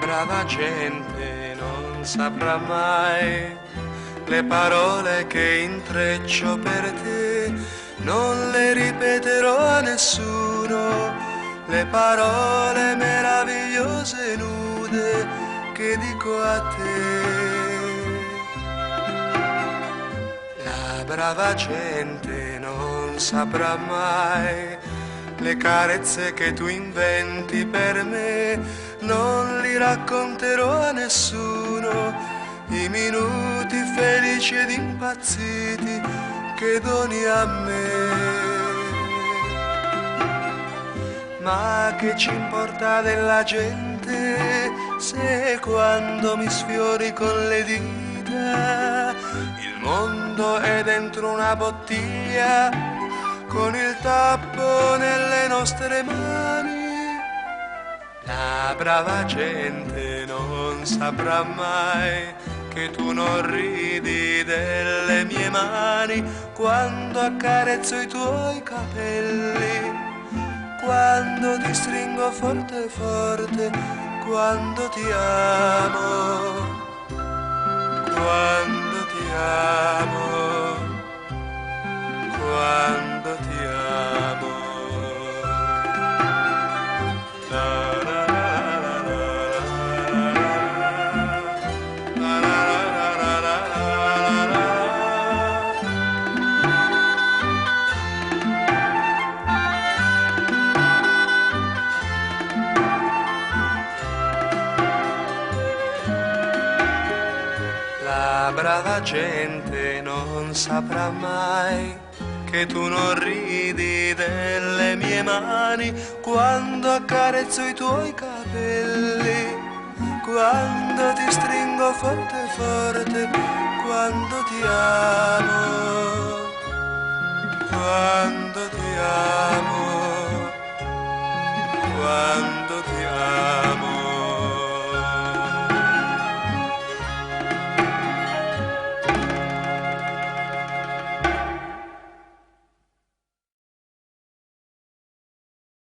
brava gente non saprà mai le parole che intreccio per te, non le ripeterò a nessuno, le parole meravigliose e nude che dico a te. La brava gente non saprà mai le carezze che tu inventi per me, non li racconterò a nessuno, i minuti felici ed impazziti che doni a me. Ma che ci importa della gente se quando mi sfiori con le dita il mondo è dentro una bottiglia con il tappo nelle nostre mani? La brava gente non saprà mai che tu non ridi delle mie mani quando accarezzo i tuoi capelli, quando ti stringo forte forte, quando ti amo, quando ti amo, quando ti amo. La brava gente non saprà mai che tu non ridi delle mie mani quando accarezzo i tuoi capelli, quando ti stringo forte forte, quando ti amo, quando